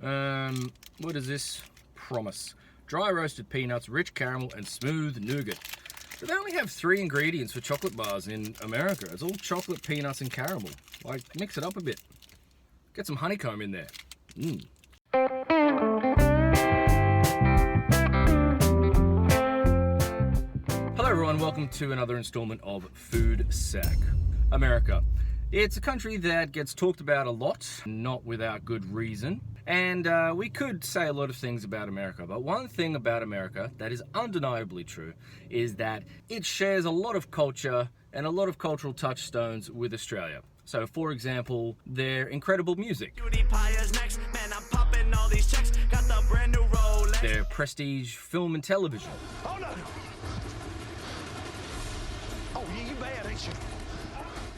What does this promise? Dry roasted peanuts, rich caramel, and smooth nougat. But they only have 3 ingredients for chocolate bars in America. It's all chocolate, peanuts, and caramel. Like, mix it up a bit. Get some honeycomb in there. Hello everyone, welcome to another installment of Food Sack. America. It's a country that gets talked about a lot, not without good reason. And we could say a lot of things about America, but one thing about America that is undeniably true is that it shares a lot of culture and a lot of cultural touchstones with Australia. So, for example, their incredible music, their prestige film and television,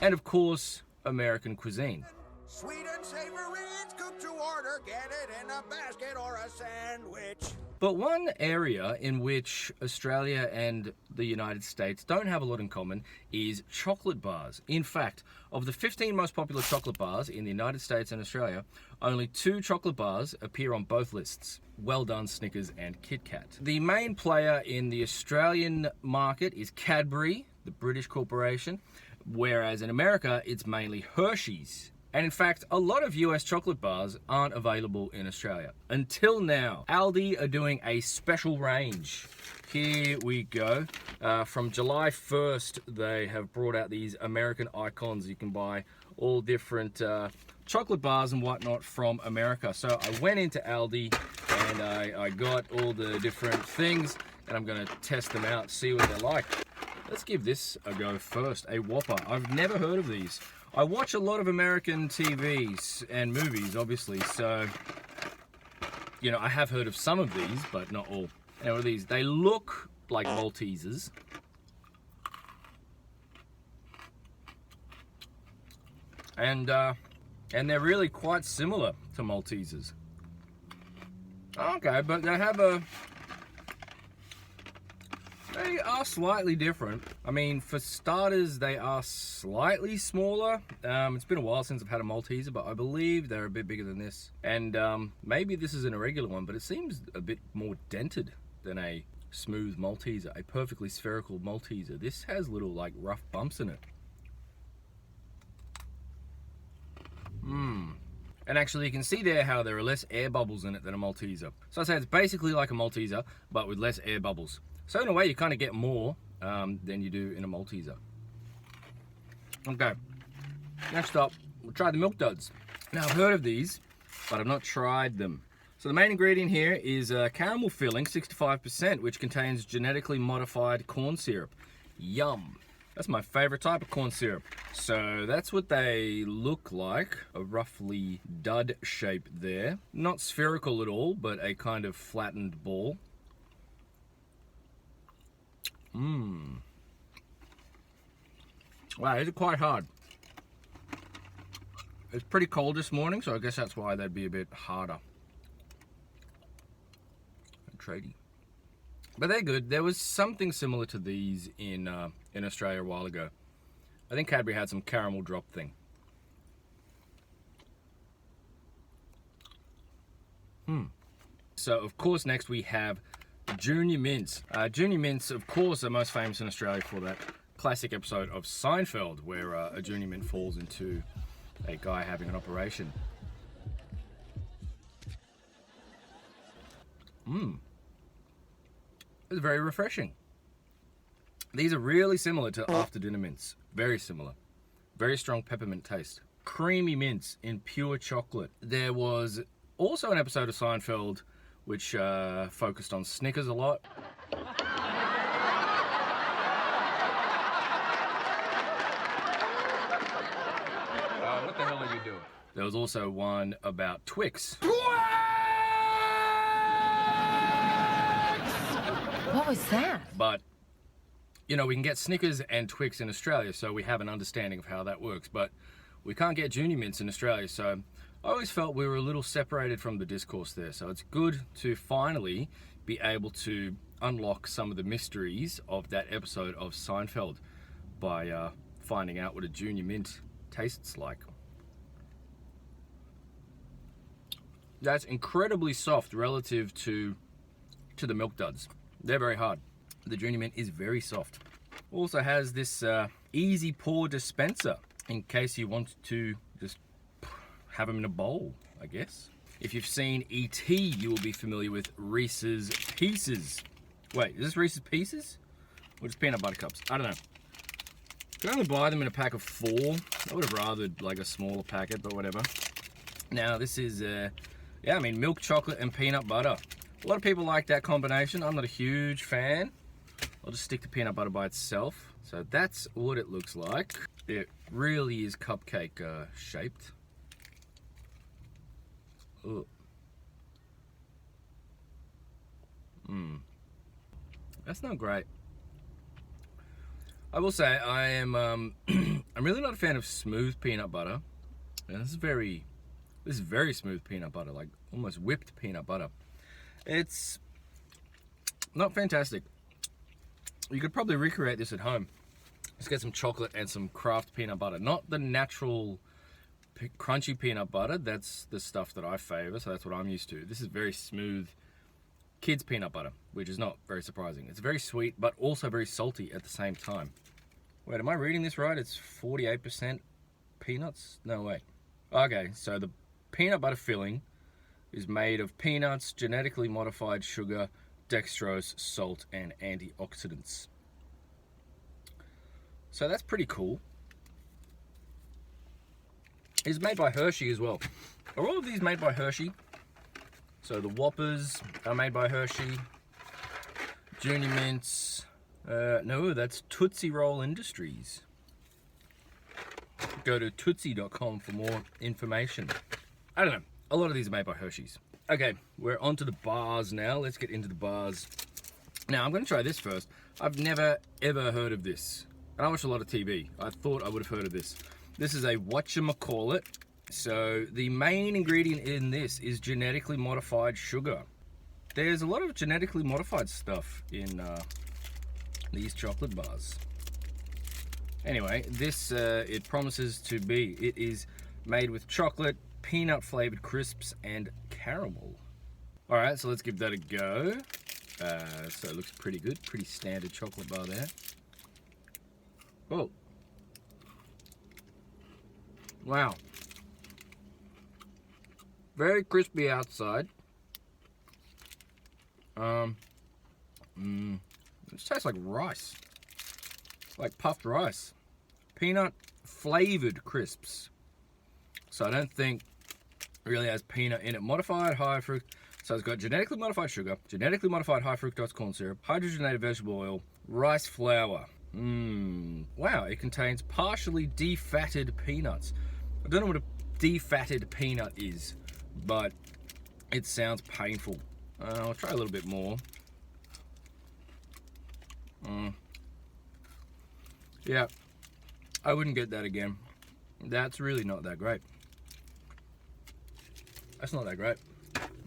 and of course, American cuisine. Sweet and savory, it's cooked to order. Get it in a basket or a sandwich. But one area in which Australia and the United States don't have a lot in common is chocolate bars. In fact, of the 15 most popular chocolate bars in the United States and Australia, only 2 chocolate bars appear on both lists. Well done, Snickers and Kit Kat. The main player in the Australian market is Cadbury, the British corporation, whereas in America, it's mainly Hershey's. And in fact, a lot of US chocolate bars aren't available in Australia. Until now, Aldi are doing a special range. Here we go. From July 1st, they have brought out these American icons. You can buy all different chocolate bars and whatnot from America. So I went into Aldi and I got all the different things and I'm gonna test them out, see what they're like. Let's give this a go first, a Whopper. I've never heard of these. I watch a lot of American TVs and movies, obviously, so, you know, I have heard of some of these, but not all. Now, what are these? They look like Maltesers. And they're really quite similar to Maltesers. Okay, but they have They are slightly different. I mean, for starters, they are slightly smaller. It's been a while since I've had a Malteser, but I believe they're a bit bigger than this. And maybe this is an irregular one, but it seems a bit more dented than a smooth Malteser, a perfectly spherical Malteser. This has little, like, rough bumps in it. And actually, you can see there how there are less air bubbles in it than a Malteser. So I'd say it's basically like a Malteser, but with less air bubbles. So in a way, you kind of get more than you do in a Malteser. Okay, next up, we'll try the Milk Duds. Now, I've heard of these, but I've not tried them. So the main ingredient here is caramel filling, 65%, which contains genetically modified corn syrup. Yum. That's my favorite type of corn syrup. So that's what they look like, a roughly dud shape there. Not spherical at all, but a kind of flattened ball. Wow, these are quite hard. It's pretty cold this morning, so I guess that's why they'd be a bit harder. Tradie. But they're good. There was something similar to these in Australia a while ago. I think Cadbury had some caramel drop thing. So, of course, next we have Junior Mints. Junior Mints, of course, are most famous in Australia for that classic episode of Seinfeld where a Junior Mint falls into a guy having an operation. It's very refreshing. These are really similar to after dinner mints. Very similar. Very strong peppermint taste. Creamy mints in pure chocolate. There was also an episode of Seinfeld which focused on Snickers a lot. What the hell are you doing? There was also one about Twix. What was that? But, you know, we can get Snickers and Twix in Australia, so we have an understanding of how that works. But we can't get Junior Mints in Australia, so I always felt we were a little separated from the discourse there. So it's good to finally be able to unlock some of the mysteries of that episode of Seinfeld by finding out what a Junior Mint tastes like. That's incredibly soft relative to the Milk Duds. They're very hard. The Junior Mint is very soft. Also has this easy pour dispenser in case you want to just have them in a bowl, I guess. If you've seen E.T., you will be familiar with Reese's Pieces. Wait, is this Reese's Pieces? Or just peanut butter cups? I don't know. You can only buy them in a pack of 4. I would have rathered like a smaller packet, but whatever. Now, this is, yeah, I mean, milk chocolate and peanut butter. A lot of people like that combination. I'm not a huge fan. I'll just stick to peanut butter by itself. So that's what it looks like. It really is cupcake shaped. Ugh. That's not great. I will say I am I'm really not a fan of smooth peanut butter. And this is very smooth peanut butter, like almost whipped peanut butter. It's not fantastic. You could probably recreate this at home. Let's get some chocolate and some Kraft peanut butter. Not the natural crunchy peanut butter. That's the stuff that I favor, so that's what I'm used to. This is very smooth kids peanut butter, which is not very surprising. It's very sweet, but also very salty at the same time. Wait, am I reading this right? It's 48% peanuts? No way. Okay, so the peanut butter filling is made of peanuts, genetically modified sugar, dextrose, salt, and antioxidants. So that's pretty cool. It's made by Hershey as well. Are all of these made by Hershey? So the Whoppers are made by Hershey. Junior Mints. No, that's Tootsie Roll Industries. Go to tootsie.com for more information. I don't know. A lot of these are made by Hershey's. Okay, we're on to the bars now. Let's get into the bars. Now, I'm going to try this first. I've never, ever heard of this. And I watch a lot of TV. I thought I would have heard of this. This is a Watchamacallit. So, the main ingredient in this is genetically modified sugar. There's a lot of genetically modified stuff in these chocolate bars. Anyway, this, it promises to be. It is made with chocolate, peanut-flavored crisps, and caramel. All right, so let's give that a go. So it looks pretty good. Pretty standard chocolate bar there. Oh. Wow. Very crispy outside. It tastes like rice. Like puffed rice. Peanut flavored crisps. So I don't think it really has peanut in it. Modified high fructose. So it's got genetically modified sugar, genetically modified high fructose corn syrup, hydrogenated vegetable oil, rice flour. Wow, it contains partially defatted peanuts. I don't know what a defatted peanut is, but it sounds painful. I'll try a little bit more. Yeah, I wouldn't get that again. That's really not that great. That's not that great.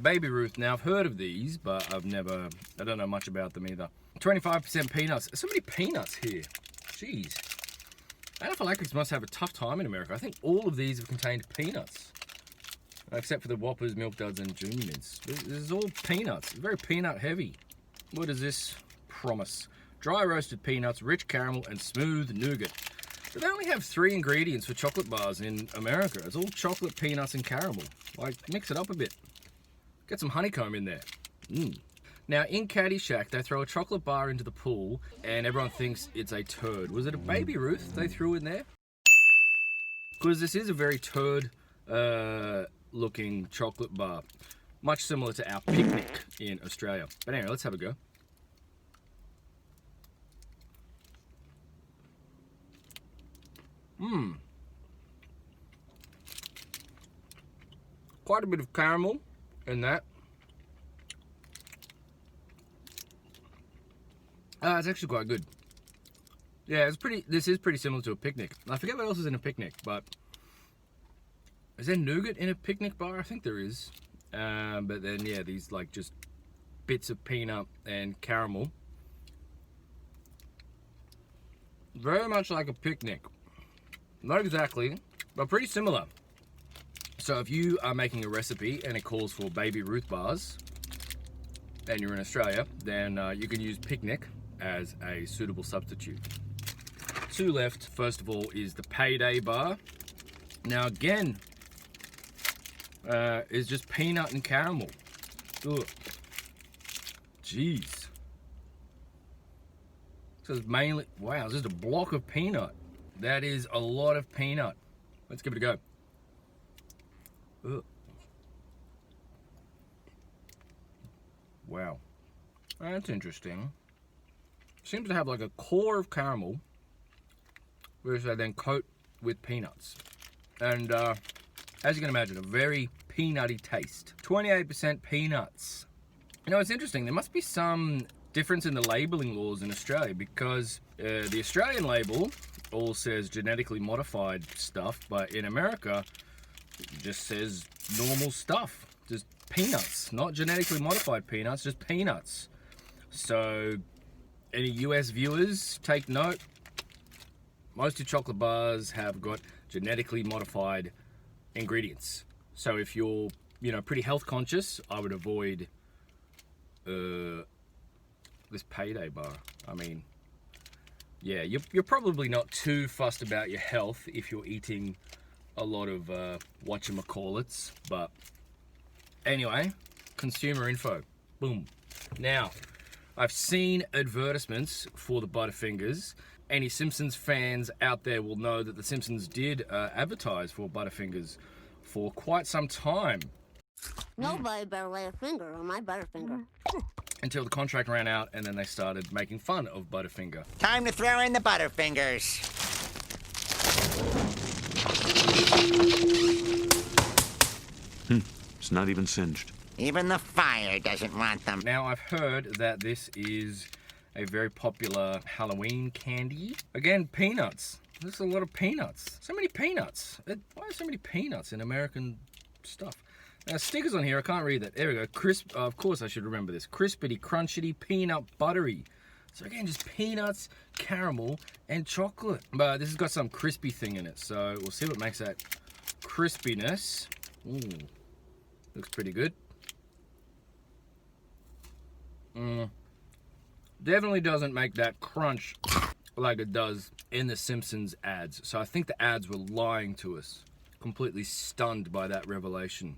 Baby Ruth, now I've heard of these, but I don't know much about them either. 25% peanuts. So many peanuts here. Jeez. Anaphylactics must have a tough time in America. I think all of these have contained peanuts. Except for the Whoppers, Milk Duds, and Junior Mints. This is all peanuts. Very peanut heavy. What does this promise? Dry roasted peanuts, rich caramel, and smooth nougat. But they only have 3 ingredients for chocolate bars in America. It's all chocolate, peanuts, and caramel. Like, mix it up a bit. Get some honeycomb in there. Now, in Caddyshack, they throw a chocolate bar into the pool, and everyone thinks it's a turd. Was it a Baby Ruth they threw in there? Because this is a very turd looking chocolate bar. Much similar to our picnic in Australia. But anyway, let's have a go. Quite a bit of caramel in that. It's actually quite good. Yeah, this is pretty similar to a picnic. I forget what else is in a picnic, but is there nougat in a picnic bar? I think there is. But then, yeah, these like just bits of peanut and caramel. Very much like a picnic. Not exactly, but pretty similar. So if you are making a recipe and it calls for Baby Ruth bars, and you're in Australia, then you can use Picnic as a suitable substitute. Two left. First of all is the PayDay bar. Now again, is just peanut and caramel. Ugh. Jeez. So it's mainly, wow, it's just a block of peanut. That is a lot of peanut. Let's give it a go. Ugh. Wow. That's interesting. Seems to have like a core of caramel, which they then coat with peanuts. And as you can imagine, a very peanutty taste. 28% peanuts. You know, it's interesting. There must be some difference in the labeling laws in Australia, because the Australian label all says genetically modified stuff, but in America it just says normal stuff, just peanuts, not genetically modified peanuts, just peanuts. So any US viewers, take note, most of chocolate bars have got genetically modified ingredients. So if you're, you know, pretty health conscious, I would avoid this PayDay bar. I mean, yeah, you're probably not too fussed about your health if you're eating a lot of Watchamacallits, but anyway, consumer info, boom. Now, I've seen advertisements for the Butterfingers. Any Simpsons fans out there will know that the Simpsons did advertise for Butterfingers for quite some time. Nobody better lay a finger on my Butterfinger. Until the contract ran out, and then they started making fun of Butterfinger. Time to throw in the Butterfingers. It's not even singed. Even the fire doesn't want them. Now, I've heard that this is a very popular Halloween candy. Again, peanuts. There's a lot of peanuts. So many peanuts. Why are so many peanuts in American stuff? Now, stickers on here, I can't read that. There we go. Crisp, of course I should remember this. Crispity, crunchity, peanut buttery. So again, just peanuts, caramel, and chocolate. But this has got some crispy thing in it, so we'll see what makes that crispiness. Ooh, looks pretty good. Definitely doesn't make that crunch like it does in the Simpsons ads. So I think the ads were lying to us. Completely stunned by that revelation.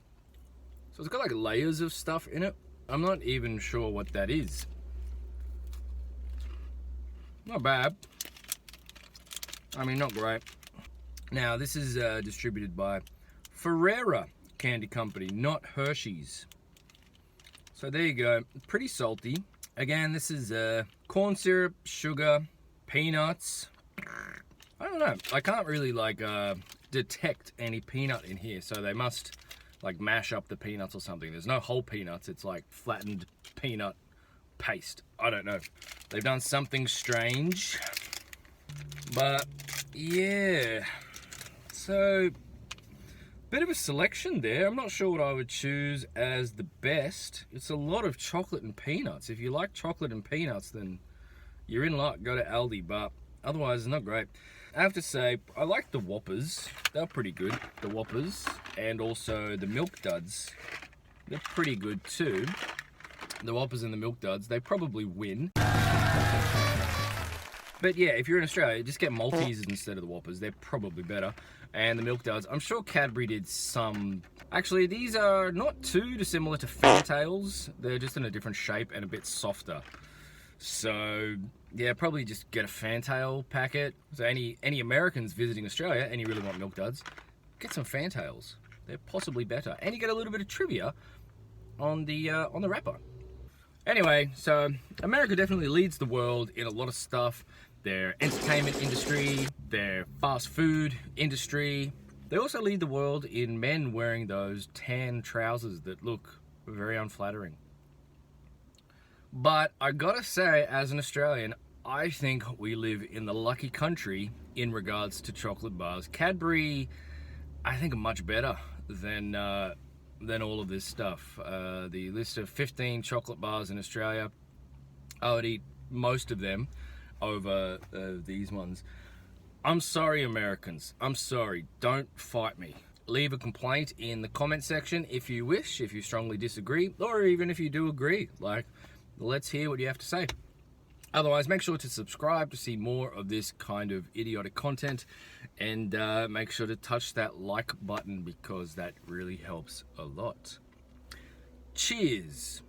So it's got like layers of stuff in it. I'm not even sure what that is. Not bad. I mean, not great. Now, this is distributed by Ferrera Candy Company, not Hershey's. So there you go. Pretty salty. Again, this is corn syrup, sugar, peanuts. I don't know. I can't really like detect any peanut in here, so they must like mash up the peanuts or something. There's no whole peanuts. It's like flattened peanut paste. I don't know. They've done something strange. But yeah. So bit of a selection there. I'm not sure what I would choose as the best. It's a lot of chocolate and peanuts. If you like chocolate and peanuts, then you're in luck. Go to Aldi, but otherwise it's not great. I have to say, I like the Whoppers. They're pretty good, the Whoppers. And also the Milk Duds. They're pretty good too. The Whoppers and the Milk Duds, they probably win. But yeah, if you're in Australia, just get Maltesers instead of the Whoppers. They're probably better. And the Milk Duds, I'm sure Cadbury did some... Actually, these are not too dissimilar to Fantails. They're just in a different shape and a bit softer. So, yeah, probably just get a Fantail packet. So any Americans visiting Australia and you really want Milk Duds, get some Fantails. They're possibly better. And you get a little bit of trivia on the wrapper. Anyway, so America definitely leads the world in a lot of stuff. Their entertainment industry, their fast food industry. They also lead the world in men wearing those tan trousers that look very unflattering. But I gotta say, as an Australian, I think we live in the lucky country in regards to chocolate bars. Cadbury, I think, are much better than all of this stuff. The list of 15 chocolate bars in Australia, I would eat most of them over these ones. I'm sorry, Americans. I'm sorry. Don't fight me. Leave a complaint in the comment section if you wish, if you strongly disagree, or even if you do agree. Like, let's hear what you have to say. Otherwise, make sure to subscribe to see more of this kind of idiotic content, and make sure to touch that like button because that really helps a lot. Cheers.